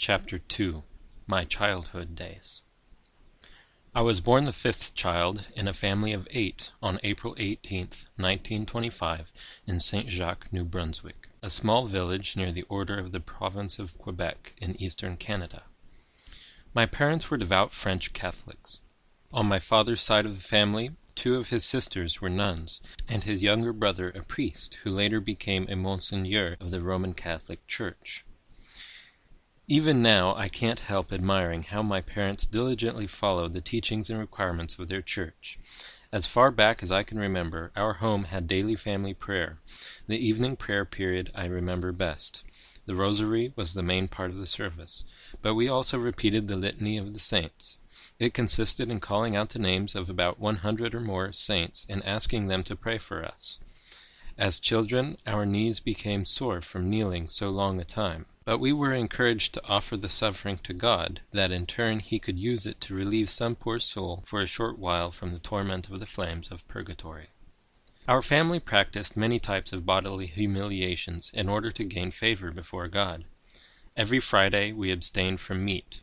Chapter 2 My Childhood Days. I was born the fifth child in a family of 8 on April 18, 1925, in St. Jacques, New Brunswick, a small village near the border of the province of Quebec in eastern Canada. My parents were devout French Catholics. On my father's side of the family, 2 of his sisters were nuns, and his younger brother a priest, who later became a Monseigneur of the Roman Catholic Church. Even now I can't help admiring how my parents diligently followed the teachings and requirements of their church. As far back as I can remember, our home had daily family prayer. The evening prayer period I remember best. The rosary was the main part of the service, but we also repeated the litany of the saints. It consisted in calling out the names of about 100 or more saints and asking them to pray for us. As children, our knees became sore from kneeling so long a time, but we were encouraged to offer the suffering to God, that in turn he could use it to relieve some poor soul for a short while from the torment of the flames of purgatory. Our family practiced many types of bodily humiliations in order to gain favor before God. Every Friday we abstained from meat.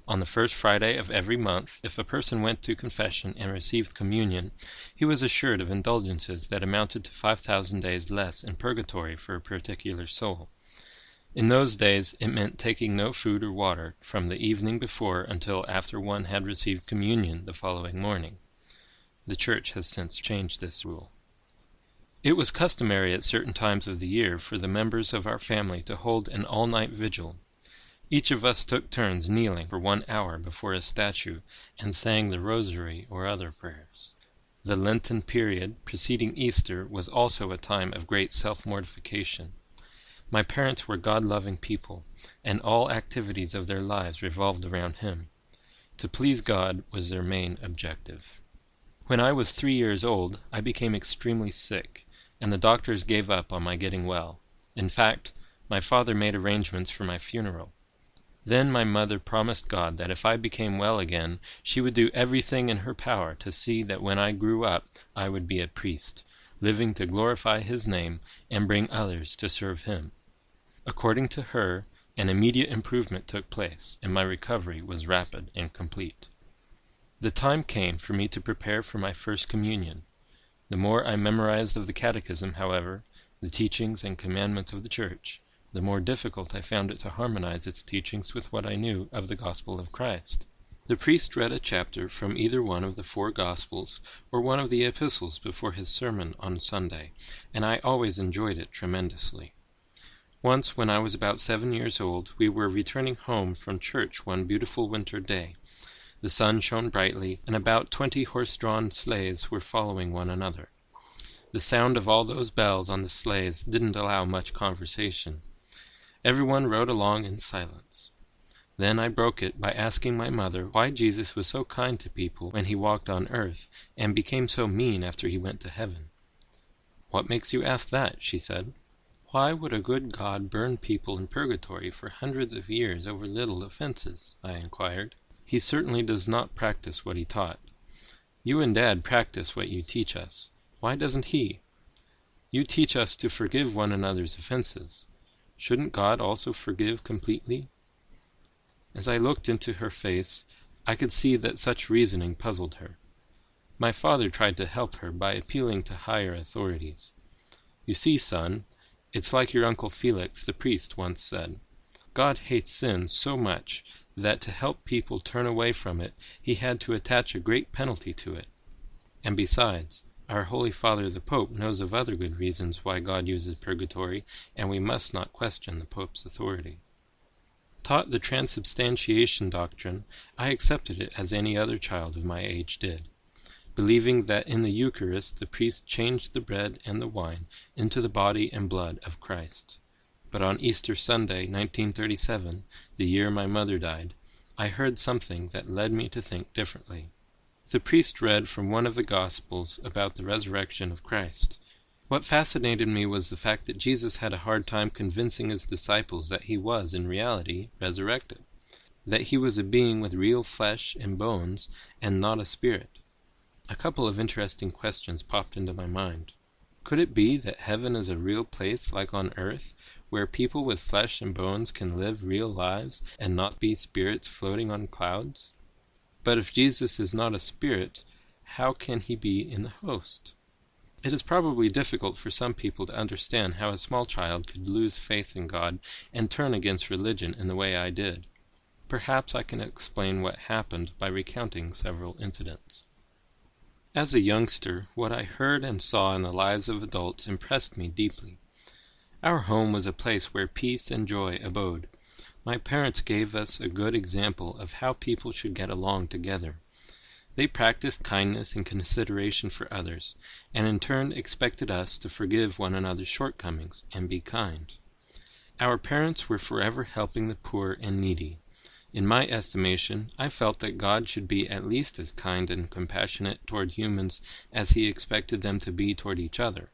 On the first Friday of every month, if a person went to confession and received communion, he was assured of indulgences that amounted to 5,000 days less in purgatory for a particular soul. In those days it meant taking no food or water from the evening before until after one had received communion the following morning. The Church has since changed this rule. It was customary at certain times of the year for the members of our family to hold an all-night vigil. Each of us took turns kneeling for 1 hour before a statue and sang the rosary or other prayers. The Lenten period preceding Easter was also a time of great self-mortification. My parents were God-loving people, and all activities of their lives revolved around Him. To please God was their main objective. When I was 3 years old, I became extremely sick, and the doctors gave up on my getting well. In fact, my father made arrangements for my funeral. Then my mother promised God that if I became well again, she would do everything in her power to see that when I grew up I would be a priest, living to glorify His name and bring others to serve Him. According to her, an immediate improvement took place, and my recovery was rapid and complete. The time came for me to prepare for my first communion. The more I memorized of the Catechism, however, the teachings and commandments of the Church, the more difficult I found it to harmonize its teachings with what I knew of the Gospel of Christ. The priest read a chapter from either one of the 4 Gospels or one of the epistles before his sermon on Sunday, and I always enjoyed it tremendously. Once, when I was about 7 years old, we were returning home from church one beautiful winter day. The sun shone brightly, and about 20 horse-drawn sleighs were following one another. The sound of all those bells on the sleighs didn't allow much conversation. Everyone rode along in silence. Then I broke it by asking my mother why Jesus was so kind to people when he walked on earth, and became so mean after he went to heaven. "What makes you ask that?" she said. "Why would a good God burn people in purgatory for hundreds of years over little offenses?" I inquired. "He certainly does not practice what he taught. You and Dad practice what you teach us. Why doesn't he? You teach us to forgive one another's offenses. Shouldn't God also forgive completely?" As I looked into her face, I could see that such reasoning puzzled her. My father tried to help her by appealing to higher authorities. "You see, son, it's like your Uncle Felix, the priest, once said. God hates sin so much that to help people turn away from it, he had to attach a great penalty to it. And besides, our Holy Father the Pope knows of other good reasons why God uses purgatory, and we must not question the Pope's authority." Taught the transubstantiation doctrine, I accepted it as any other child of my age did, believing that in the Eucharist the priest changed the bread and the wine into the body and blood of Christ. But on Easter Sunday, 1937, the year my mother died, I heard something that led me to think differently. The priest read from one of the Gospels about the resurrection of Christ. What fascinated me was the fact that Jesus had a hard time convincing his disciples that he was, in reality, resurrected, that he was a being with real flesh and bones and not a spirit. A couple of interesting questions popped into my mind. Could it be that heaven is a real place like on earth, where people with flesh and bones can live real lives and not be spirits floating on clouds? But if Jesus is not a spirit, how can he be in the host? It is probably difficult for some people to understand how a small child could lose faith in God and turn against religion in the way I did. Perhaps I can explain what happened by recounting several incidents. As a youngster, what I heard and saw in the lives of adults impressed me deeply. Our home was a place where peace and joy abode. My parents gave us a good example of how people should get along together. They practiced kindness and consideration for others, and in turn expected us to forgive one another's shortcomings and be kind. Our parents were forever helping the poor and needy. In my estimation, I felt that God should be at least as kind and compassionate toward humans as he expected them to be toward each other.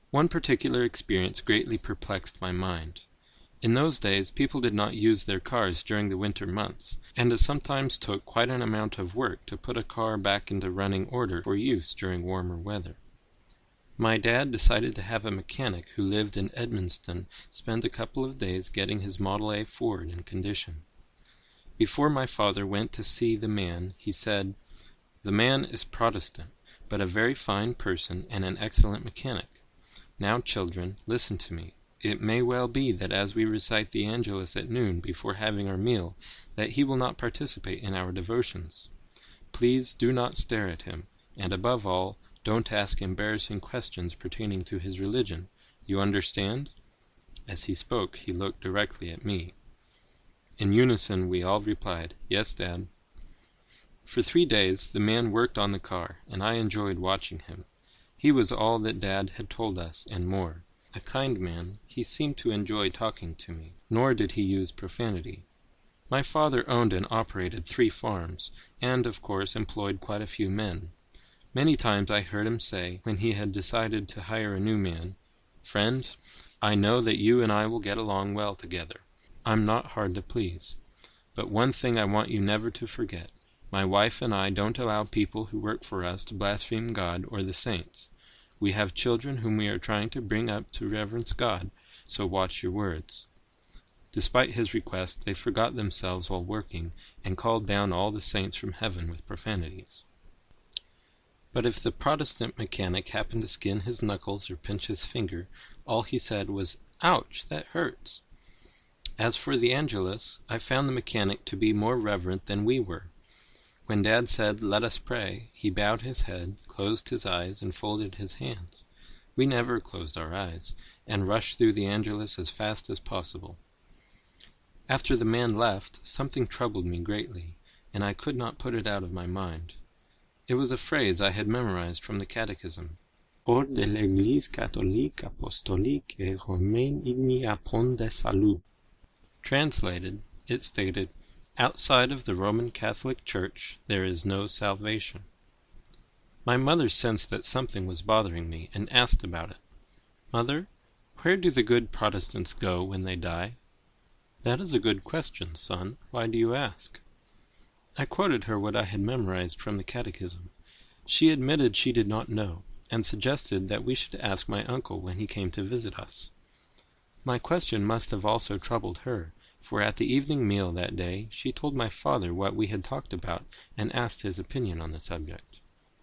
One particular experience greatly perplexed my mind. In those days, people did not use their cars during the winter months, and it sometimes took quite an amount of work to put a car back into running order for use during warmer weather. My dad decided to have a mechanic who lived in Edmundston spend a couple of days getting his Model A Ford in condition. Before my father went to see the man, he said, "The man is Protestant, but a very fine person and an excellent mechanic. Now, children, listen to me. It may well be that as we recite the Angelus at noon before having our meal, that he will not participate in our devotions. Please do not stare at him, and above all, don't ask embarrassing questions pertaining to his religion. You understand?" As he spoke, he looked directly at me. In unison, we all replied, "Yes, Dad." For 3 days, the man worked on the car, and I enjoyed watching him. He was all that Dad had told us, and more. A kind man, he seemed to enjoy talking to me, nor did he use profanity. My father owned and operated 3 farms, and, of course, employed quite a few men. Many times I heard him say, when he had decided to hire a new man, "Friend, I know that you and I will get along well together. I'm not hard to please. But one thing I want you never to forget. My wife and I don't allow people who work for us to blaspheme God or the saints. We have children whom we are trying to bring up to reverence God, so watch your words." Despite his request, they forgot themselves while working, and called down all the saints from heaven with profanities. But if the Protestant mechanic happened to skin his knuckles or pinch his finger, all he said was, "Ouch, that hurts." As for the Angelus, I found the mechanic to be more reverent than we were. When Dad said, "Let us pray," he bowed his head, closed his eyes, and folded his hands. We never closed our eyes, and rushed through the Angelus as fast as possible. After the man left, something troubled me greatly, and I could not put it out of my mind. It was a phrase I had memorized from the Catechism. Hors de l'Église catholique, apostolique et romaine il n'y a point de salut. Translated, it stated, "Outside of the Roman Catholic Church, there is no salvation." My mother sensed that something was bothering me, and asked about it. "Mother, where do the good Protestants go when they die?" "That is a good question, son. Why do you ask?" I quoted her what I had memorized from the Catechism. She admitted she did not know, and suggested that we should ask my uncle when he came to visit us. My question must have also troubled her, for at the evening meal that day she told my father what we had talked about, and asked his opinion on the subject.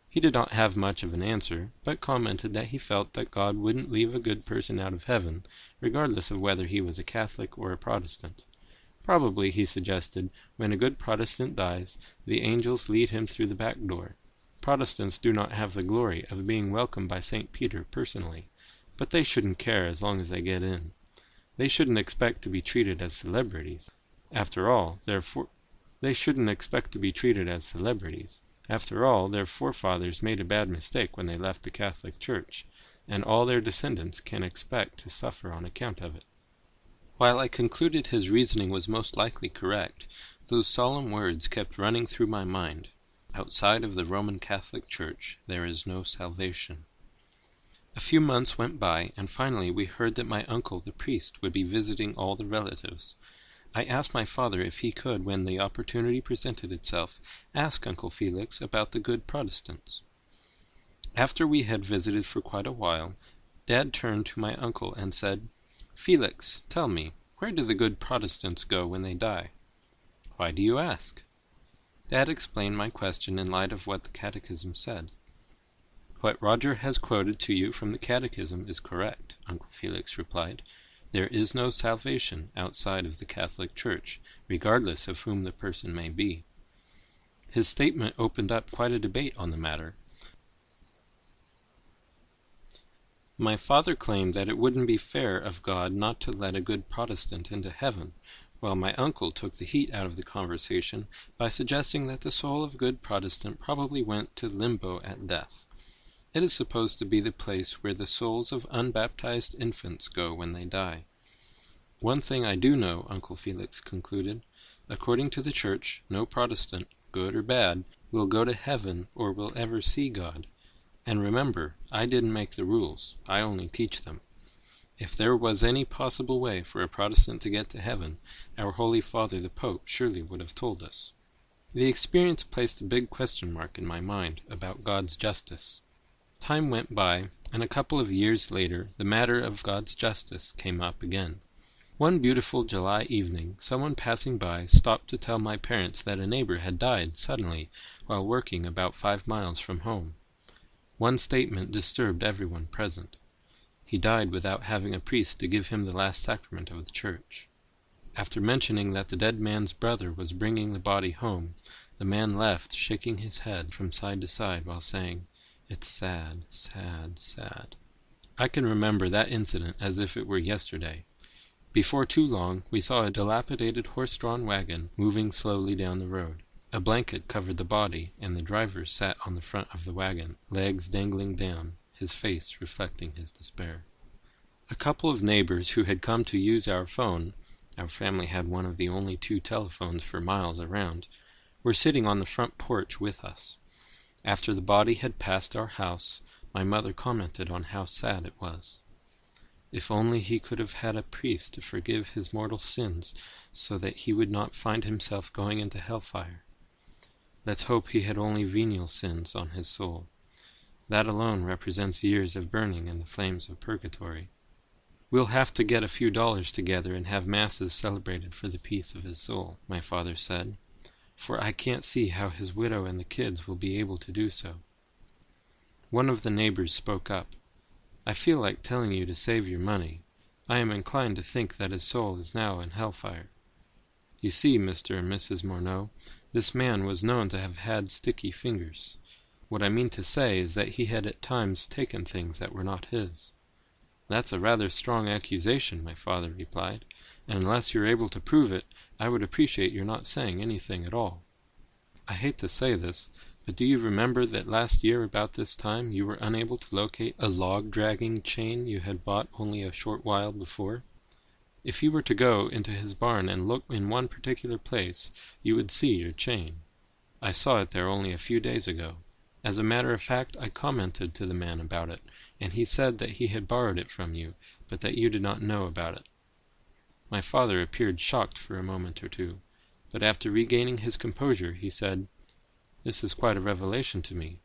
He did not have much of an answer, but commented that he felt that God wouldn't leave a good person out of heaven, regardless of whether he was a Catholic or a Protestant. Probably, he suggested, when a good Protestant dies, the angels lead him through the back door. Protestants do not have the glory of being welcomed by St. Peter personally, but they shouldn't care as long as they get in. They shouldn't expect to be treated as celebrities. After all, their forefathers made a bad mistake when they left the Catholic Church, and all their descendants can expect to suffer on account of it. While I concluded his reasoning was most likely correct, those solemn words kept running through my mind. Outside of the Roman Catholic Church, there is no salvation. A few months went by, and finally we heard that my uncle, the priest, would be visiting all the relatives. I asked my father if he could, when the opportunity presented itself, ask Uncle Felix about the good Protestants. After we had visited for quite a while, Dad turned to my uncle and said, Felix, tell me, where do the good Protestants go when they die?" "Why do you ask?" Dad explained my question in light of what the Catechism said. "What Roger has quoted to you from the Catechism is correct," Uncle Felix replied. "There is no salvation outside of the Catholic Church, regardless of whom the person may be." His statement opened up quite a debate on the matter. My father claimed that it wouldn't be fair of God not to let a good Protestant into heaven, while my uncle took the heat out of the conversation by suggesting that the soul of a good Protestant probably went to limbo at death. It is supposed to be the place where the souls of unbaptized infants go when they die. "One thing I do know," Uncle Felix concluded. "According to the Church, no Protestant, good or bad, will go to heaven or will ever see God. And remember, I didn't make the rules, I only teach them. If there was any possible way for a Protestant to get to heaven, our Holy Father the Pope surely would have told us." The experience placed a big question mark in my mind about God's justice. Time went by, and a couple of years later the matter of God's justice came up again. One beautiful July evening, someone passing by stopped to tell my parents that a neighbor had died suddenly while working about 5 miles from home. One statement disturbed everyone present. He died without having a priest to give him the last sacrament of the Church. After mentioning that the dead man's brother was bringing the body home, the man left, shaking his head from side to side while saying, "It's sad, sad, sad." I can remember that incident as if it were yesterday. Before too long, we saw a dilapidated horse-drawn wagon moving slowly down the road. A blanket covered the body, and the driver sat on the front of the wagon, legs dangling down, his face reflecting his despair. A couple of neighbors who had come to use our phone — our family had one of the only 2 telephones for miles around — were sitting on the front porch with us. After the body had passed our house, my mother commented on how sad it was. If only he could have had a priest to forgive his mortal sins so that he would not find himself going into hellfire. Let's hope he had only venial sins on his soul. That alone represents years of burning in the flames of purgatory. "We'll have to get a few dollars together and have masses celebrated for the peace of his soul," my father said, "for I can't see how his widow and the kids will be able to do so." One of the neighbors spoke up. "I feel like telling you to save your money. I am inclined to think that his soul is now in hellfire. You see, Mr. and Mrs. Morneau, this man was known to have had sticky fingers. What I mean to say is that he had at times taken things that were not his." "That's a rather strong accusation," my father replied, "and unless you're able to prove it, I would appreciate your not saying anything at all. I hate to say this, but do you remember that last year about this time you were unable to locate a log-dragging chain you had bought only a short while before? If you were to go into his barn and look in one particular place, you would see your chain. I saw it there only a few days ago. As a matter of fact, I commented to the man about it, and he said that he had borrowed it from you, but that you did not know about it." My father appeared shocked for a moment or two, but after regaining his composure, he said, "This is quite a revelation to me.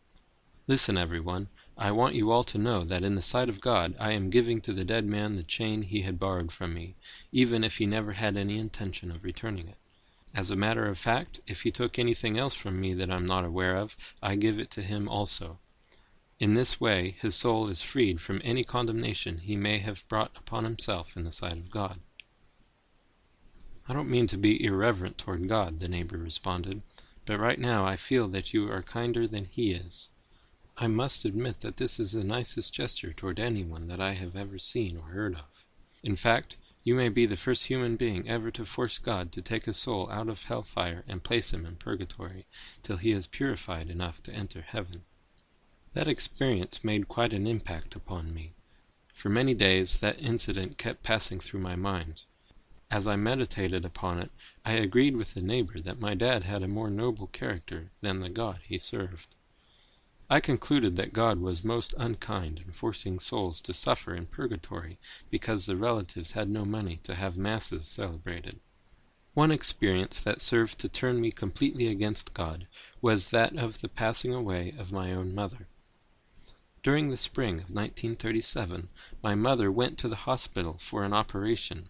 Listen, everyone, I want you all to know that in the sight of God I am giving to the dead man the chain he had borrowed from me, even if he never had any intention of returning it. As a matter of fact, if he took anything else from me that I'm not aware of, I give it to him also. In this way his soul is freed from any condemnation he may have brought upon himself in the sight of God." "I don't mean to be irreverent toward God," the neighbor responded, "but right now I feel that you are kinder than he is. I must admit that this is the nicest gesture toward anyone that I have ever seen or heard of. In fact, you may be the first human being ever to force God to take a soul out of hellfire and place him in purgatory, till he is purified enough to enter heaven." That experience made quite an impact upon me. For many days that incident kept passing through my mind. As I meditated upon it, I agreed with the neighbor that my dad had a more noble character than the God he served. I concluded that God was most unkind in forcing souls to suffer in purgatory because the relatives had no money to have masses celebrated. One experience that served to turn me completely against God was that of the passing away of my own mother. During the spring of 1937, my mother went to the hospital for an operation.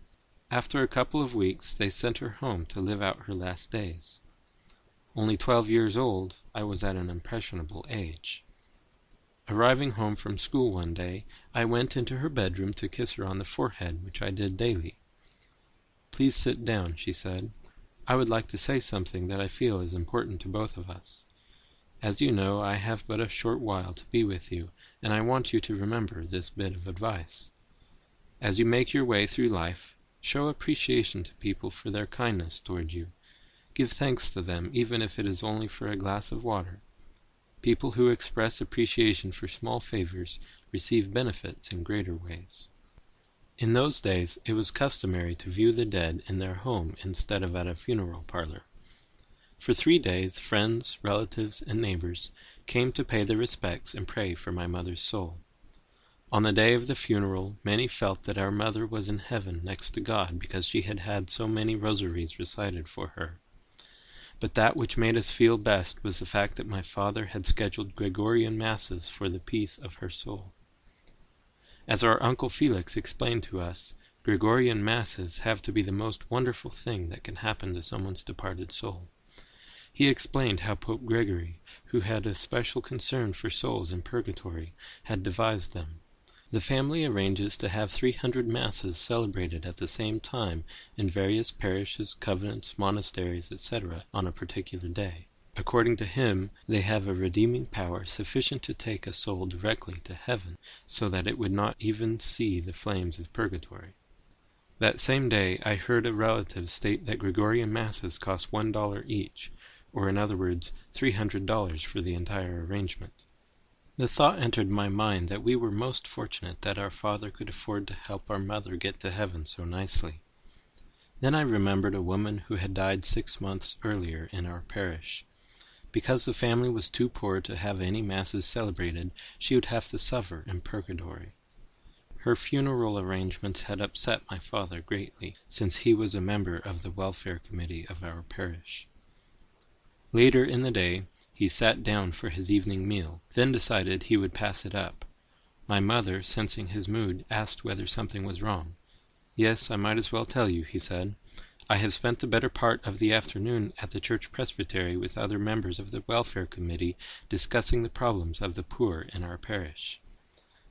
After a couple of weeks, they sent her home to live out her last days. Only 12 years old, I was at an impressionable age. Arriving home from school one day, I went into her bedroom to kiss her on the forehead, which I did daily. "Please sit down," she said. "I would like to say something that I feel is important to both of us. As you know, I have but a short while to be with you, and I want you to remember this bit of advice. As you make your way through life, show appreciation to people for their kindness toward you. Give thanks to them, even if it is only for a glass of water. People who express appreciation for small favors receive benefits in greater ways." In those days, it was customary to view the dead in their home instead of at a funeral parlor. For 3 days, friends, relatives, and neighbors came to pay their respects and pray for my mother's soul. On the day of the funeral, many felt that our mother was in heaven next to God because she had had so many rosaries recited for her. But that which made us feel best was the fact that my father had scheduled Gregorian masses for the peace of her soul. As our Uncle Felix explained to us, Gregorian masses have to be the most wonderful thing that can happen to someone's departed soul. He explained how Pope Gregory, who had a special concern for souls in purgatory, had devised them. The family arranges to have 300 masses celebrated at the same time in various parishes, convents, monasteries, etc. on a particular day. According to him, they have a redeeming power sufficient to take a soul directly to heaven, so that it would not even see the flames of purgatory. That same day, I heard a relative state that Gregorian masses cost $1 each, or in other words, $300 for the entire arrangement. The thought entered my mind that we were most fortunate that our father could afford to help our mother get to heaven so nicely. Then I remembered a woman who had died 6 months earlier in our parish. Because the family was too poor to have any masses celebrated, she would have to suffer in purgatory. Her funeral arrangements had upset my father greatly, since he was a member of the welfare committee of our parish. Later in the day, he sat down for his evening meal, then decided he would pass it up. My mother, sensing his mood, asked whether something was wrong. "Yes, I might as well tell you," he said. "I have spent the better part of the afternoon at the church presbytery with other members of the welfare committee discussing the problems of the poor in our parish.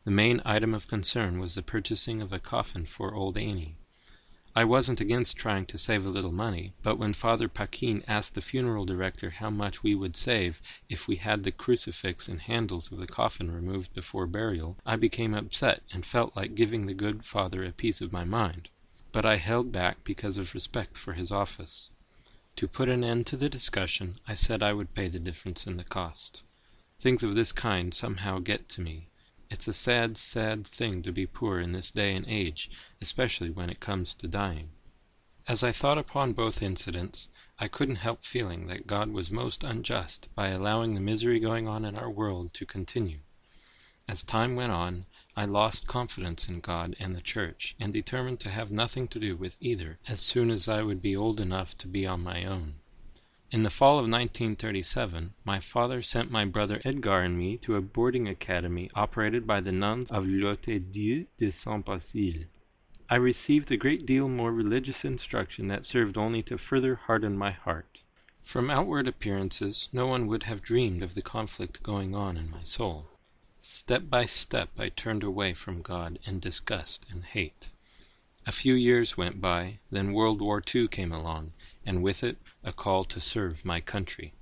The main item of concern was the purchasing of a coffin for old Annie. I wasn't against trying to save a little money, but when Father Paquin asked the funeral director how much we would save if we had the crucifix and handles of the coffin removed before burial, I became upset and felt like giving the good father a piece of my mind. But I held back because of respect for his office. To put an end to the discussion, I said I would pay the difference in the cost. Things of this kind somehow get to me. It's a sad, sad thing to be poor in this day and age, especially when it comes to dying. As I thought upon both incidents, I couldn't help feeling that God was most unjust by allowing the misery going on in our world to continue. As time went on, I lost confidence in God and the Church, and determined to have nothing to do with either as soon as I would be old enough to be on my own. In the fall of 1937, my father sent my brother Edgar and me to a boarding academy operated by the nuns of l'Hôtel-Dieu de Saint-Basile. I received a great deal more religious instruction that served only to further harden my heart. From outward appearances, no one would have dreamed of the conflict going on in my soul. Step by step, I turned away from God in disgust and hate. A few years went by, then World War II came along, and with it a call to serve my country.